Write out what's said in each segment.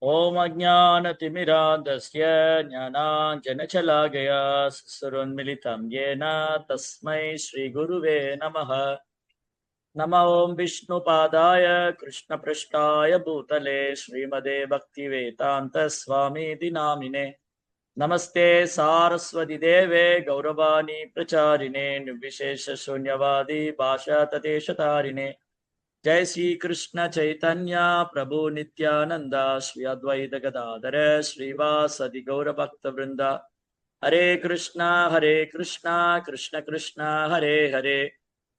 ओम अज्ञानतिमिरान्धस्य ज्ञानाञ्जनशलाकया सुरुन्मिलितं येन तस्मै श्रीगुरुवे नमः। नमो ओं विष्णुपादाय कृष्णपृष्ठाय भूतले श्रीमदे भक्तिवेदान्तस्वामीति नामिने। नमस्ते सारस्वती देवे गौरवाणी प्रचारिणे निर्विशेषशून्यवादी भाषातदेशतारिणे। जय श्री कृष्ण चैतन्य प्रभु नित्यानंद श्री अद्वैत गदाधर श्रीवासदि गौर भक्त वृंद। हरे कृष्णा कृष्ण कृष्ण हरे हरे,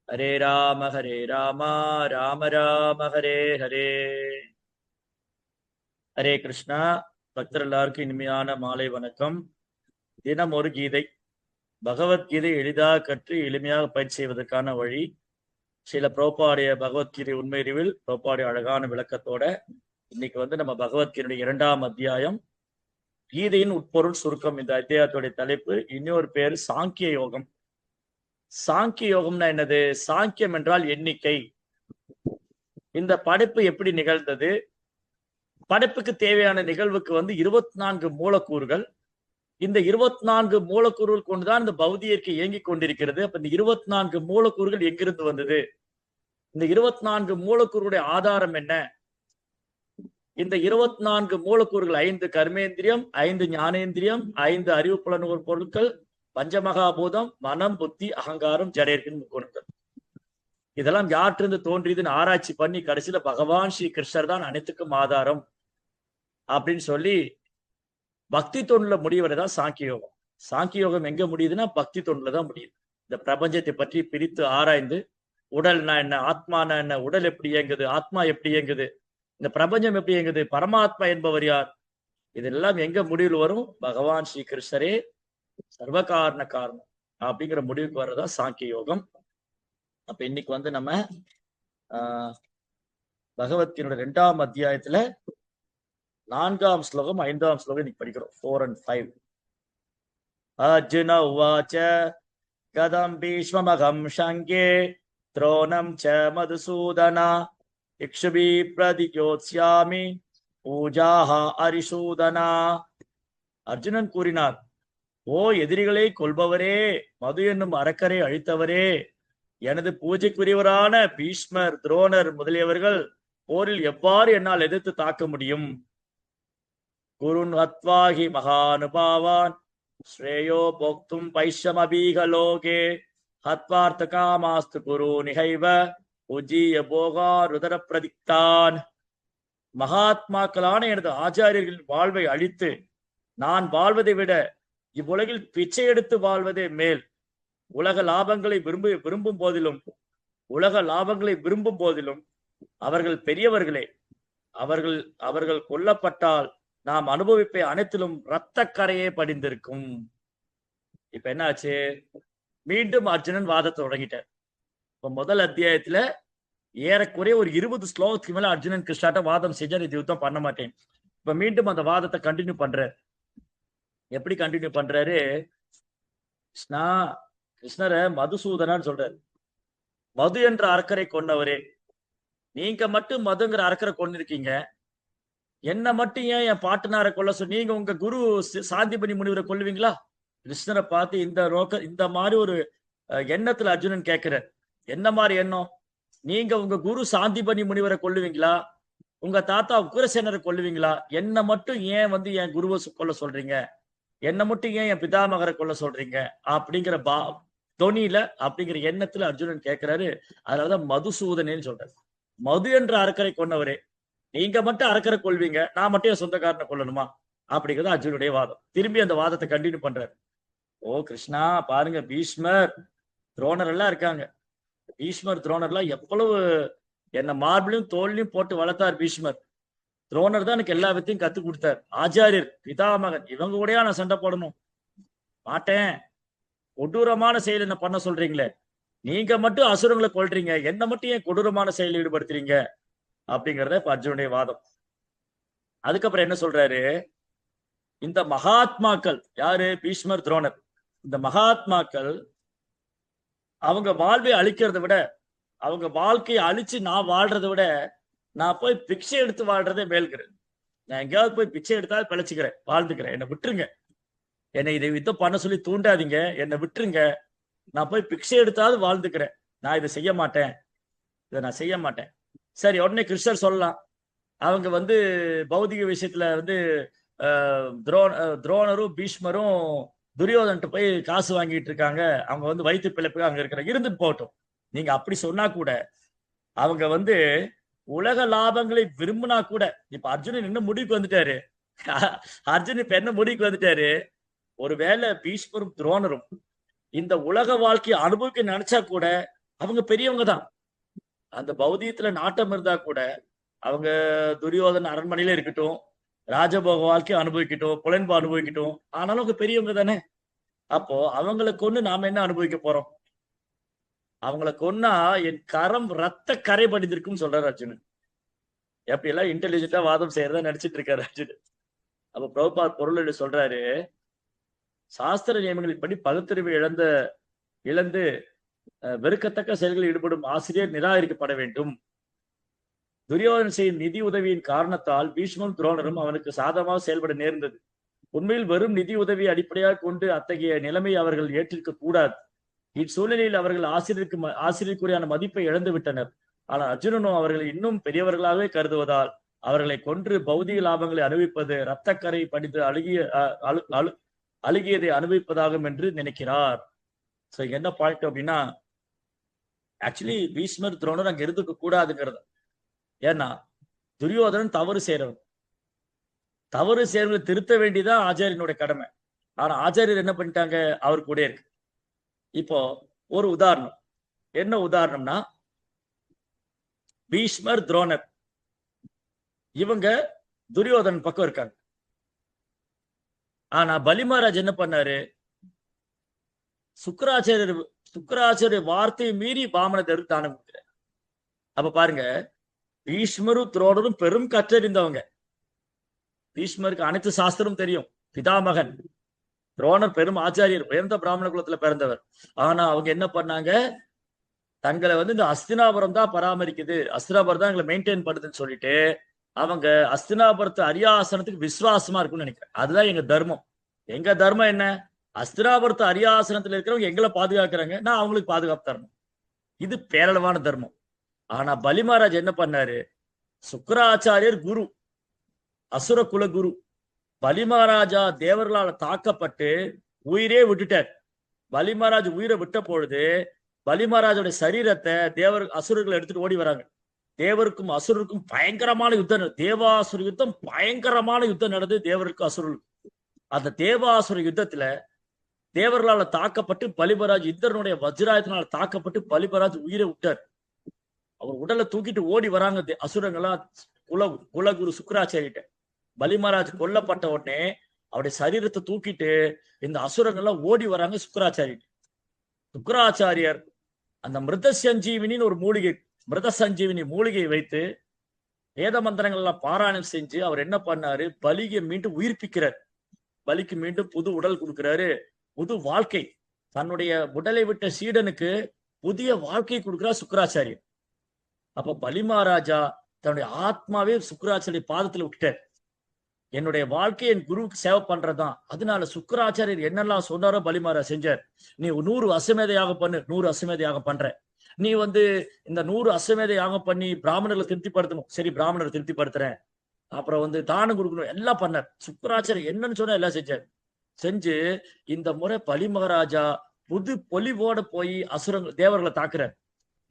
हरे राम राम राम हरे हरे। हरे कृष्णा பக்தர் எல்லாருக்கும் இனிமையான மாலை வணக்கம். தினம் ஒரு கீதை. பகவத்கீதை எளிதாக கற்று எளிமையாக பயிற்சி செய்வதற்கான வழி. சில புரோபாடைய பகவத்கீதை உண்மைறிவில் புரோபாடைய அழகான விளக்கத்தோட இன்னைக்கு நம்ம பகவத்கீதையுடைய 2ஆம் அத்தியாயம், கீதையின் உட்பொருள் சுருக்கம். இந்த அத்தியாயத்துடைய தலைப்பு இன்னொரு பேர் சாங்கிய யோகம். சாங்கிய யோகம்னா என்னது? சாங்கியம் என்றால் எண்ணிக்கை. இந்த படைப்பு எப்படி நிகழ்ந்தது? படைப்புக்கு தேவையான நிகழ்வுக்கு 24 மூலக்கூறுகள். இந்த 24 மூலக்கூறுகள் கொண்டுதான் இந்த பௌதிக இயற்கை இயங்கிக் கொண்டிருக்கிறது. அப்ப இந்த 24 மூலக்கூறுகள் எங்கிருந்து வந்தது? இந்த 24 மூலக்கூறுடைய ஆதாரம் என்ன? இந்த 24 மூலக்கூறுகள் 5 கர்மேந்திரியம், 5 ஞானேந்திரியம், 5 அறிவு புலனுணர்வு பொருட்கள், பஞ்சமகாபூதம், மனம், புத்தி, அகங்காரம், ஜடேர்கின் முக்குணங்கள். இதெல்லாம் யாற்றிருந்து தோன்றியதுன்னு ஆராய்ச்சி பண்ணி கடைசியில பகவான் ஸ்ரீ கிருஷ்ணர் தான் அனைத்துக்கும் ஆதாரம் அப்படின்னு சொல்லி பக்தி தொண்டுல முடிவதுதான் சாங்கிய யோகம். சாங்கிய யோகம் எங்க முடியுதுன்னா பக்தி தொண்டுல தான் முடியுது. இந்த பிரபஞ்சத்தை பற்றி பிரித்து ஆராய்ந்து, உடல்னா என்ன, ஆத்மானா என்ன, உடல் எப்படி இயங்குது, ஆத்மா எப்படி இயங்குது, இந்த பிரபஞ்சம் எப்படி இயங்குது, பரமாத்மா என்பவர் யார், இதெல்லாம் எங்க முடிவில் வரும்? பகவான் ஸ்ரீ கிருஷ்ணரே சர்வகாரண காரணம் அப்படிங்கிற முடிவுக்கு வர்றதா சாங்கிய யோகம். அப்ப இன்னைக்கு நம்ம பகவத்கீதையோட 2ஆம் அத்தியாயத்துல 4ஆம் ஸ்லோகம் 5ஆம் ஸ்லோகம் இன்னைக்கு படிக்கிறோம். 4 and 5. அர்ஜுன உவாச்ச கதம் பீஷ்மமகம் சங்கே த்ரோணம் ச மதுசூதனா இக்ஷுபி பிரதியோத்ஸ்யாமி பூஜாஹ அரிசூதனா. அர்ஜுனன் கூறினார், ஓ எதிரிகளை கொல்பவரே, மது என்னும் அரக்கரை அழித்தவரே, எனது பூஜைக்குரியவரான பீஷ்மர், துரோணர் முதலியவர்கள் போரில் எவ்வாறு என்னால் எதிர்த்து தாக்க முடியும்? குருன் ஹத்வாஹி மகானுபாவான் ஸ்ரேயோ போக்தும் பைஷ்யமபீகலோகே ஹத்வார்த்த காமாஸ்து குரு நிகைவ உஜ்ஜீய போகா ருதர பிரதிக்தான். மகாத்மாக்களான எனது ஆச்சாரியர்களின் வாழ்வை அழித்து நான் வாழ்வதை விட இவ்வுலகில் பிச்சை எடுத்து வாழ்வதே மேல். உலக லாபங்களை விரும்பும் போதிலும் அவர்கள் பெரியவர்களே. அவர்கள் கொல்லப்பட்டால் நாம் அனுபவிப்பை அனைத்திலும் இரத்த கரையே படிந்திருக்கும். இப்ப என்னாச்சு? மீண்டும் அர்ஜுனன் வாதத்தை தொடங்கிட்டார். இப்ப முதல் அத்தியாயத்துல ஏறக்குறைய ஒரு 20 ஸ்லோகத்துக்கு மேல அர்ஜுனன் கிருஷ்ணாட்ட வாதம் செஞ்சார், இது யுத்தம் பண்ண மாட்டேன். இப்ப மீண்டும் அந்த வாதத்தை கண்டினியூ பண்றாரு. எப்படி கண்டினியூ பண்றாரு? கிருஷ்ணரை மதுசூதனான்னு சொல்றாரு. மது என்ற அரக்கரை கொண்டவரே, நீங்க மட்டும் மதுங்கிற அரக்கரை கொண்டிருக்கீங்க, என்ன மட்டும் ஏன் என் பாட்டனாரை கொல்ல சொல்லி நீங்க உங்க குரு சாந்திபனி முனிவரை கொல்லுவீங்களா? கிருஷ்ணரை பார்த்து இந்த மாதிரி ஒரு எண்ணத்துல அர்ஜுனன் கேட்கிறார். என்ன மாதிரி எண்ணம்? நீங்க உங்க குரு சாந்திபனி முனிவரை கொல்லுவீங்களா? உங்க தாத்தா உக்ரசேனரை கொல்லுவீங்களா? என்ன மட்டும் ஏன் என் குருவை கொல்ல சொல்றீங்க? என்ன மட்டும் ஏன் என் பிதாமகரை கொல்ல சொல்றீங்க? அப்படிங்கிற தொனியில, அப்படிங்கிற எண்ணத்துல அர்ஜுனன் கேட்கிறாரு. அதனாலதான் மதுசூதனேன்னு சொல்றாரு. மது என்ற அரக்கரை கொண்டவரே, நீங்க மட்டும் அரக்கரை கொள்வீங்க, நான் மட்டும் என் சொந்தக்காரனை கொல்லணுமா? அப்படிங்கிறது அர்ஜுனுடைய வாதம். திரும்பி அந்த வாதத்தை கண்டினியூ பண்றாரு. ஓ கிருஷ்ணா, பாருங்க, பீஷ்மர் துரோணர் எல்லாம் இருக்காங்க. பீஷ்மர் துரோணர் எல்லாம் எவ்வளவு என்ன மார்பிளையும் தோல்லையும் போட்டு வளர்த்தார் பீஷ்மர். துரோணர் தான் எனக்கு எல்லா வித்தையும் கத்து கொடுத்தார். ஆச்சாரியர், பிதாமகன், இவங்க கூடயா நான் சண்டை போடணும்? மாட்டேன். கொடூரமான செயல் என்ன பண்ண சொல்றீங்களே, நீங்க மட்டும் அசுரங்களை கொல்றீங்க, என்ன மட்டும் ஏன் கொடூரமான செயலில் ஈடுபடுத்துறீங்க? அப்படிங்கிறத இப்ப அர்ஜுனுடைய வாதம். அதுக்கப்புறம் என்ன சொல்றாரு? இந்த மகாத்மாக்கள் யாரு? பீஷ்மர், துரோணர். இந்த மகாத்மாக்கள் அவங்க வாழ்வை அழிக்கிறத விட, அவங்க வாழ்க்கையை அழிச்சு நான் வாழ்றதை விட, நான் போய் பிக்ஷை எடுத்து வாழ்றதே மேல்கிறது. நான் எங்கேயாவது போய் பிச்சை எடுத்தாலும் பிழைச்சிக்கிறேன், வாழ்ந்துக்கிறேன், என்னை விட்டுருங்க, என்னை இதை யுத்தம் பண்ண சொல்லி தூண்டாதீங்க, என்னை விட்டுருங்க, நான் போய் பிச்சை எடுத்தாவது வாழ்ந்துக்கிறேன், நான் இதை செய்ய மாட்டேன், இதை நான் செய்ய மாட்டேன். சரி, உடனே கிருஷ்ணர் சொல்லலாம், அவங்க வந்து பௌதிக விஷயத்துல வந்து துரோணரும் பீஷ்மரும் துரியோதன்ட்டு போய் காசு வாங்கிட்டு இருக்காங்க, அவங்க வந்து வயிற்று பிழைப்பு அங்க இருக்கிற இருந்துட்டு போகட்டும். நீங்க அப்படி சொன்னா கூட அவங்க வந்து உலக லாபங்களை விரும்பினா கூட, இப்ப அர்ஜுனன் என்ன முடிவுக்கு வந்துட்டாரு, அர்ஜுன் இப்ப என்ன முடிவுக்கு வந்துட்டாரு, ஒருவேளை பீஷ்மரும் துரோணரும் இந்த உலக வாழ்க்கையை அனுபவிக்க நினைச்சா கூட அவங்க பெரியவங்க தான். அந்த பௌதியத்துல நாட்டம் இருந்தா கூட அவங்க துரியோதன அரண்மனையில இருக்கட்டும், ராஜபோக வாழ்க்கையை அனுபவிக்கட்டும், புலன்பு அனுபவிக்கட்டும், ஆனாலும் அவங்க பெரியவங்க தானே. அப்போ அவங்களை கொண்டு நாம என்ன அனுபவிக்க போறோம்? அவங்களை கொன்னா என் கரம் ரத்த கரை படிந்திருக்குன்னு சொல்றாரு அர்ஜுனன். எப்படி எல்லாம் இன்டெலிஜென்டா வாதம் செய்யறதா நினைச்சிட்டு இருக்காரு அர்ஜுனன். அப்ப பிரபுபாத் பொருள் சொல்றாரு, சாஸ்திர நியமங்களின்படி பகுத்தறிவு இழந்து வெறுக்கத்தக்க செயல்களில் ஈடுபடும் ஆசிரியர் நிராகரிக்கப்பட வேண்டும். துரியோதனன் செய்யும் நிதி உதவியின் காரணத்தால் பீஷ்மரும் துரோணரும் அவனுக்கு சாதகமாக செயல்பட நேர்ந்தது. உண்மையில் வெறும் நிதி உதவியை அடிப்படையாக கொண்டு அத்தகைய நிலைமை அவர்கள் ஏற்றிருக்க கூடாது. இச்சூழ்நிலையில் அவர்கள் ஆசிரியருக்குரியான மதிப்பை இழந்து விட்டனர். ஆனால் அர்ஜுனனும் அவர்கள் இன்னும் பெரியவர்களாகவே கருதுவதால் அவர்களை கொன்று பௌதிக லாபங்களை அனுபவிப்பது இரத்தக்கரை படித்து அழுகியதை அனுபவிப்பதாகும் என்று நினைக்கிறார். சோ என்ன பாயிண்ட் அப்படின்னா, ஆக்சுவலி பீஷ்மர் துரோணர் அங்க இருந்துக்க கூடாதுங்கிறது. ஏன்னா துரியோதனன் தவறு செய்யறவங்களை திருத்த வேண்டியதான் ஆச்சாரியனுடைய கடமை. ஆனா ஆச்சாரியர் என்ன பண்ணிட்டாங்க, அவர் கூட இருக்கு. இப்போ ஒரு உதாரணம், என்ன உதாரணம்னா, பீஷ்மர் துரோணர் இவங்க துரியோதனன் பக்கம் இருக்காங்க. ஆனா பலி மகாராஜ் என்ன பண்ணாரு, சுக்கராச்சாரியர் வார்த்தையை மீறி வாமன தேவருக்கு தானம் கொடுக்கிறார். அப்ப பாருங்க, பீஷ்மரும் துரோணரும் பெரும் கற்றறிந்தவங்க. பீஷ்மருக்கு அனைத்து சாஸ்திரம் தெரியும், பிதாமகன். துரோணர் பெரும் ஆச்சாரியர், உயர்ந்த பிராமண குலத்துல பிறந்தவர். ஆனா அவங்க என்ன பண்ணாங்க, தங்களை வந்து இந்த அஸ்தினாபுரம் தான் பராமரிக்குது, அஸ்தினாபுரம் தான் எங்களை மெயின்டைன் பண்ணுதுன்னு சொல்லிட்டு அவங்க அஸ்தினாபுரத்து அரியாசனத்துக்கு விசுவாசமா இருக்கும்னு நினைக்கிறேன். அதுதான் எங்க தர்மம். எங்க தர்மம் என்ன, அஸ்தினாபுரத்து அரியாசனத்துல இருக்கிறவங்க எங்களை பாதுகாக்கிறாங்க, நான் அவங்களுக்கு பாதுகாப்பு தரணும். இது பேரளவான தர்மம். ஆனா பலி மகாராஜ் என்ன பண்ணாரு, சுக்கராச்சாரியர் குரு, அசுர குல குரு. பலி மகாராஜா தேவர்களால் தாக்கப்பட்டு உயிரே விட்டுட்டார். பலி மகாராஜ் உயிரை விட்ட பொழுது பலி மகாராஜோட சரீரத்தை அசுரர்கள் எடுத்துட்டு ஓடி வராங்க. தேவருக்கும் அசுரருக்கும் பயங்கரமான யுத்தம், தேவாசுர யுத்தம், பயங்கரமான யுத்தம் நடந்தது தேவருக்கும் அசுரருக்கும். அந்த தேவாசுர யுத்தத்துல தேவர்களால தாக்கப்பட்டு பலிபராஜ் இந்திரனுடைய வஜ்ராயத்தினால தாக்கப்பட்டு பலிபராஜ் உயிரை விட்டார். அவர் உடலை தூக்கிட்டு ஓடி வராங்க அசுரங்கள்லாம் குலகுரு சுக்கராச்சாரிட்ட. பலி மகாராஜ் கொல்லப்பட்ட உடனே அவருடைய சரீரத்தை தூக்கிட்டு இந்த அசுரங்கள்லாம் ஓடி வராங்க சுக்கராச்சாரிட்ட. சுக்கராச்சாரியர் அந்த மிருத சஞ்சீவினி மூலிகை வைத்து வேத மந்திரங்கள் எல்லாம் பாராயணம் செஞ்சு அவர் என்ன பண்ணாரு, பலியை மீண்டும் உயிர்ப்பிக்கிறார். பலிக்கு மீண்டும் புது உடல் கொடுக்கிறாரு, புது வாழ்க்கை. தன்னுடைய உடலை விட்ட சீடனுக்கு புதிய வாழ்க்கை கொடுக்கிறார் சுக்கராச்சாரியர். அப்ப பலி மகாராஜா தன்னுடைய ஆத்மாவே சுக்கராச்சாரிய பாதத்துல விட்டார். என்னுடைய வாழ்க்கை என் குருவுக்கு சேவை பண்றதுதான். அதனால சுக்கராச்சாரியர் என்னெல்லாம் சொன்னாரோ பலி மகாராஜ் செஞ்சார். நீ 100 அஸ்வமேத யாகம் பண்ணு, 100 அஸ்வமேத யாகம் பண்ற. நீ வந்து இந்த 100 அஸ்வமேத யாகம் பண்ணி பிராமணர்களை திருப்திப்படுத்தணும், சரி பிராமணரை திருப்திப்படுத்துறேன். அப்புறம் வந்து தானம் கொடுக்கணும், எல்லாம் பண்ணார். சுக்கராச்சாரியர் என்னன்னு சொன்னா எல்லாம் செஞ்சார். செஞ்சு இந்த முறை பலி மகாராஜா புது பொலிவோட போய் தேவர்களை தாக்குறார்.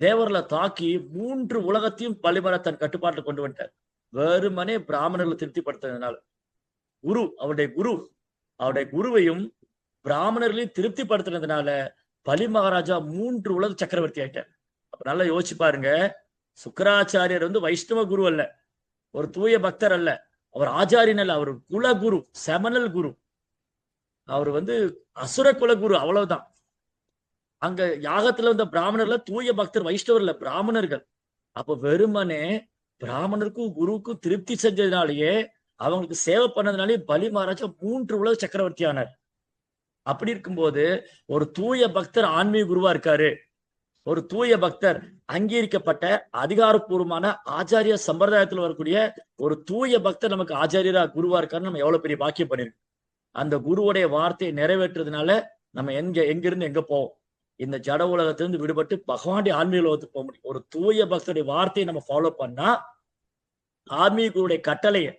தேவர்களை தாக்கி 3 உலகத்தையும் பலி மகாராஜ் தன் கட்டுப்பாட்டில் கொண்டு வந்துட்டார். வெறுமனே பிராமணர்களை திருப்திப்படுத்துறதுனால. அவருடைய குருவையும் பிராமணர்களையும் திருப்திப்படுத்துனதுனால பலி மகாராஜா 3 உலக சக்கரவர்த்தி ஆயிட்டார். அப்ப நல்லா யோசிச்சு பாருங்க, சுக்கராச்சாரியர் வந்து வைஷ்ணவ குரு அல்ல, ஒரு தூய பக்தர் அல்ல, அவர் ஆச்சாரியன் அல்ல, அவர் குலகுரு, செமனல் குரு. அவர் வந்து அசுர குலகுரு, அவ்வளவுதான். அங்க யாகத்துல வந்த பிராமணர்ல தூய பக்தர், வைஷ்ணவர் இல்ல, பிராமணர்கள். அப்ப வெறுமனே பிராமணருக்கும் குருவுக்கும் திருப்தி செஞ்சதுனாலேயே, அவங்களுக்கு சேவை பண்ணதுனாலே பலி மகாராஜா 3 உலக சக்கரவர்த்தி ஆனார். அப்படி இருக்கும்போது ஒரு தூய பக்தர் ஆன்மீக குருவா இருக்காரு, ஒரு தூய பக்தர் அங்கீகரிக்கப்பட்ட அதிகாரப்பூர்வமான ஆச்சாரிய சம்பிரதாயத்தில் வரக்கூடிய ஒரு தூய பக்தர் நமக்கு ஆச்சாரியரா குருவா இருக்காரு. நம்ம எவ்வளவு பெரிய பாக்கியம் பண்ணிருக்கோம். அந்த குருவுடைய வார்த்தையை நிறைவேற்றுறதுனால நம்ம எங்கிருந்து எங்க போவோம்? இந்த ஜட உலகத்திலிருந்து விடுபட்டு பகவானுடைய ஆன்மீக உலகத்துக்கு போக முடியும். ஒரு தூய பக்தருடைய வார்த்தையை நம்ம ஃபாலோ பண்ணா ஆன்மீக குருவுடைய கட்டளையை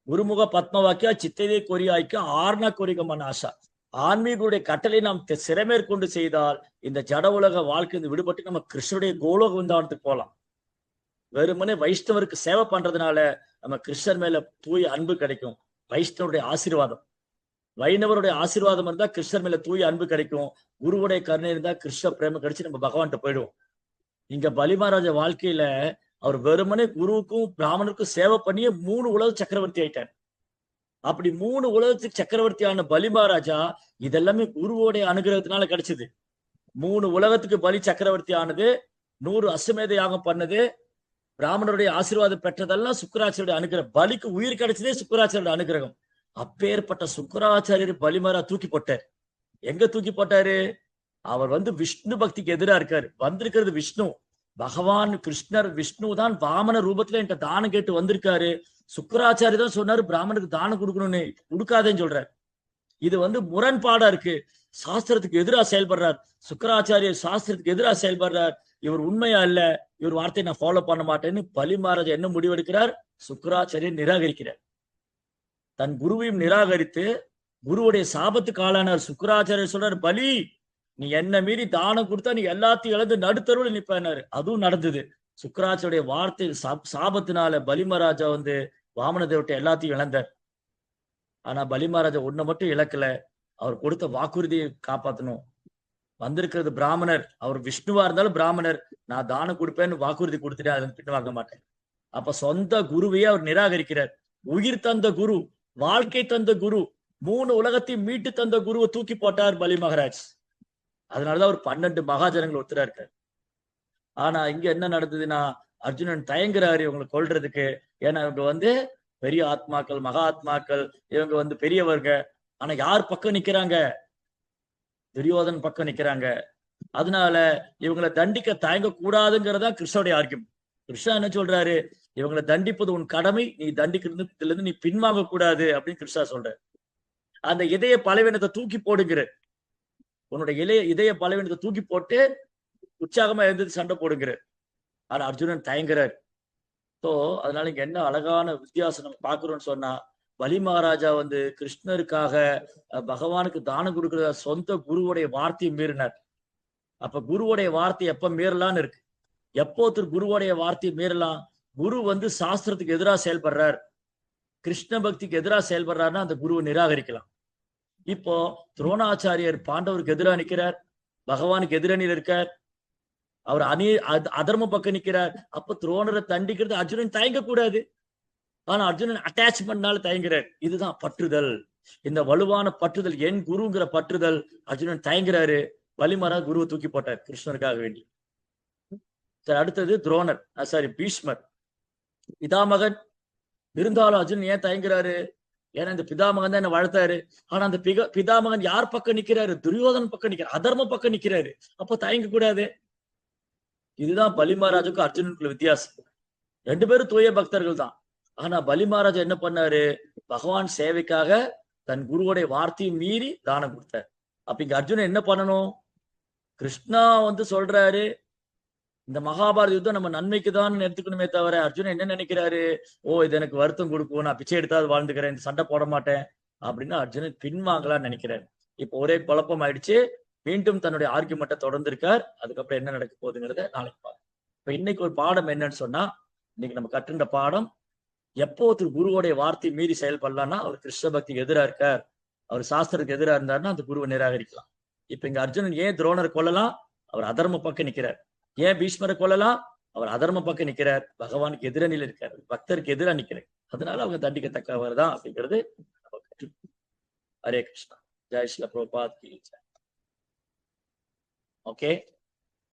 குருமுக பத்ம வாக்கியா சித்தைதே கொரியாய்க்கு ஆர்ண கொரிகமான ஆசா ஆன்மீகருடைய கட்டளை நாம் சிறமேற்கொண்டு செய்தால் இந்த ஜட உலக வாழ்க்கை விடுபட்டு நம்ம கிருஷ்ணனுடைய கோலோக விந்தானத்துக்கு போகலாம். வெறுமனே வைஷ்ணவருக்கு சேவை பண்றதுனால நம்ம கிருஷ்ணர் மேல தூய அன்பு கிடைக்கும். வைஷ்ணவருடைய ஆசீர்வாதம், வைணவருடைய ஆசீர்வாதம் இருந்தா கிருஷ்ணர் மேல தூய அன்பு கிடைக்கும். குருவுடைய கருணை இருந்தா கிருஷ்ண பிரேமம் கிடைச்சு நம்ம பகவான்கிட்ட போயிடுவோம். இங்க பலி மகாராஜ வாழ்க்கையில அவர் வெறுமனே குருவுக்கும் பிராமணருக்கும் சேவை பண்ணியே 3 உலக சக்கரவர்த்தி ஆயிட்டார். அப்படி 3 உலகத்துக்கு சக்கரவர்த்தியான பலி மகாராஜா இதெல்லாமே குருவோடைய அனுகிரகத்தினால கிடைச்சது. 3 உலகத்துக்கு பலி சக்கரவர்த்தி ஆனது, 100 அஸ்வமேத யாகம் பண்ணது, பிராமணருடைய ஆசீர்வாதம் பெற்றதெல்லாம் சுக்கராச்சாரிய அனுகிரகம். பலிக்கு உயிர் கிடைச்சதே சுக்கராச்சாரிய அனுகிரகம். அப்பேற்பட்ட சுக்கராச்சாரியர் பலி மகாராஜ் தூக்கி போட்டார். எங்க தூக்கி போட்டாரு? அவர் விஷ்ணு பக்திக்கு எதிரா இருக்காரு. வந்திருக்கிறது விஷ்ணு பகவான் கிருஷ்ணர். விஷ்ணு தான் வாமன ரூபத்துல என்கிட்ட தானம் கேட்டு வந்திருக்காரு. சுக்கராச்சாரி தான் சொன்னாரு பிராமணனுக்கு தானம் கொடுக்கணும்னு, கொடுக்காதேன்னு சொல்றாரு. இது முரண்பாடா இருக்கு. சாஸ்திரத்துக்கு எதிராக செயல்படுறார் சுக்கராச்சாரியர். சாஸ்திரத்துக்கு எதிராக செயல்படுறார். இவர் உண்மையா இல்ல, இவர் வார்த்தையை நான் ஃபாலோ பண்ண மாட்டேன்னு பலி மகாராஜா என்ன முடிவெடுக்கிறார்? சுக்கராச்சாரியர் நிராகரிக்கிறார். தன் குருவையும் நிராகரித்து குருவுடைய சாபத்துக்கு ஆளானார். சுக்கராச்சாரியர் சொல்றாரு, பலி நீ என்ன மீறி தானம் கொடுத்தா நீ எல்லாத்தையும் இழந்து நடுத்தருவில் நிப்பாரு. அதுவும் நடந்தது. சுக்கராச்சாரிய வார்த்தை சாபத்தினால பலி மகாராஜா வாமன தேவட்டை எல்லாத்தையும் இழந்தார். ஆனா பலி மகாராஜா ஒண்ணு மட்டும் இழக்கல. அவர் கொடுத்த வாக்குறுதியை காப்பாத்தணும். வந்திருக்கிறது பிராமணர், அவர் விஷ்ணுவா இருந்தாலும் பிராமணர், நான் தானம் கொடுப்பேன்னு வாக்குறுதி கொடுத்துட்டு அதை பின்வாங்க மாட்டேன். அப்ப சொந்த குருவையே அவர் நிராகரிக்கிறார். உயிர் தந்த குரு, வாழ்க்கை தந்த குரு, 3 உலகத்தையும் மீட்டு தந்த குருவை தூக்கி போட்டார் பலி மகாராஜ். அதனாலதான் அவர் 12 மகாஜனங்கள் ஒருத்தரா இருக்காரு. ஆனா இங்க என்ன நடந்ததுன்னா, அர்ஜுனன் தயங்குறாரு இவங்களை கொல்றதுக்கு. ஏன்னா இவங்க பெரிய ஆத்மாக்கள், மகா ஆத்மாக்கள், இவங்க பெரியவர்க. ஆனா யார் பக்கம் நிக்கிறாங்க? துரியோதன் பக்கம் நிக்கிறாங்க. அதனால இவங்களை தண்டிக்க தயங்க கூடாதுங்கிறதா கிருஷ்ணனுடைய ஆர்கியுமெண்ட். கிருஷ்ணா என்ன சொல்றாரு? இவங்களை தண்டிப்பது உன் கடமை, நீ தண்டிக்கிறதுல இருந்து நீ பின்வாங்க கூடாது அப்படின்னு கிருஷ்ணா சொல்ற. அந்த இதய பலவீனத்தை தூக்கி போடுங்கிற, உன்னுடைய இதய பலவீனத்தை தூக்கி போட்டு உற்சாகமா எழுந்து சண்டை போடுங்கிற. ஆனா அர்ஜுனன் தயங்குறார். ஸோ அதனால இங்க என்ன அழகான வித்தியாசம் நம்ம பாக்குறோம்னு சொன்னா, பலி மகாராஜா கிருஷ்ணருக்காக பகவானுக்கு தானம் கொடுக்கிற சொந்த குருவுடைய வார்த்தையை மீறினார். அப்ப குருவுடைய வார்த்தை எப்ப மீறலான்னு இருக்கு. எப்போ குருவுடைய வார்த்தையை மீறலாம்? குரு சாஸ்திரத்துக்கு எதிராக செயல்படுறார், கிருஷ்ண பக்திக்கு எதிராக செயல்படுறாருன்னா அந்த குருவை நிராகரிக்கலாம். இப்போ துரோணாச்சாரியர் பாண்டவருக்கு எதிராக நிற்கிறார், பகவானுக்கு எதிரணியில் இருக்கார், அவர் அதர்ம பக்கம் நிற்கிறார். அப்ப துரோணரை தண்டிக்கிறது அர்ஜுனன் தயங்க கூடாது. ஆனா அர்ஜுனன் அட்டாச்மெண்ட்னால தயங்குறார். இதுதான் பற்றுதல். இந்த வலுவான பற்றுதல், என் குருங்கிற பற்றுதல். அர்ஜுனன் தயங்குறாரு. வலிமரா குருவை தூக்கி போட்டார் கிருஷ்ணருக்காக வேண்டி. சரி, அடுத்தது துரோணர், பீஷ்மர், பிதாமகன். இருந்தாலும் அர்ஜுனன் ஏன் தயங்குறாரு? ஏன்னா இந்த பிதாமகன் தான் என்ன வளர்த்தாரு. ஆனா அந்த பிதாமகன் யார் பக்கம் நிக்கிறாரு? துரியோதன் பக்கம் நிக்கிறார், அதர்ம பக்கம் நிக்கிறாரு. அப்ப தயங்க கூடாது. இதுதான் பலி மகாராஜுக்கும் அர்ஜுனனுக்குள்ள வித்தியாசம். 2 பேரும் தூய பக்தர்கள் தான். ஆனா பலி மகாராஜா என்ன பண்ணாரு? பகவான் சேவைக்காக தன் குருவுடைய வார்த்தையை மீறி தானம் கொடுத்தார். அப்ப இங்க அர்ஜுனன் என்ன பண்ணணும்? கிருஷ்ணா சொல்றாரு இந்த மகாபாரத யுத்தம் நம்ம நன்மைக்கு தான் எடுத்துக்கணுமே தவிர, அர்ஜுனன் என்ன நினைக்கிறாரு? இது எனக்கு வருத்தம் கொடுக்கும், நான் பிச்சை எடுத்தாவது வாழ்ந்துக்கிறேன், இந்த சண்டை போட மாட்டேன் அப்படின்னு அர்ஜுனன் பின்வாங்கலான்னு நினைக்கிறாரு. இப்போ ஒரே குழப்பம் ஆயிடுச்சு. மீண்டும் தன்னுடைய ஆர்கியூமெண்ட்டை தொடர்ந்து இருக்கார். அதுக்கப்புறம் என்ன நடக்க போகுதுங்கிறத நாளைக்கு பார்க்கலாம். இப்ப இன்னைக்கு ஒரு பாடம் என்னன்னு சொன்னா, இன்னைக்கு நம்ம கற்றுண்ட பாடம், எப்போ குருவோடைய வார்த்தை மீறி செயல்படலாம்னா அவர் கிருஷ்ண பக்திக்கு எதிராக இருக்கார், அவர் சாஸ்திரத்துக்கு எதிராக இருந்தாருன்னா அந்த குருவை நிராகரிக்கலாம். இப்ப இங்க அர்ஜுனன் ஏன் துரோணரை கொல்லலாம்? அவர் அதர்ம பக்கம் நிக்கிறார். ஏன் பீஷ்மரை கொல்லலாம்? அவர் அதர்ம பக்கம் நிக்கிறார், பகவானுக்கு எதிரணியில் இருக்கார், பக்தருக்கு எதிராக நிக்கிறார். அதனால அவங்க தண்டிக்கத்தக்கவர் தான் அப்படிங்கிறது. ஹரே கிருஷ்ணா. ஜெய் ஸ்ரீல பிரபுபாத் கி ஜெய். ஓகே.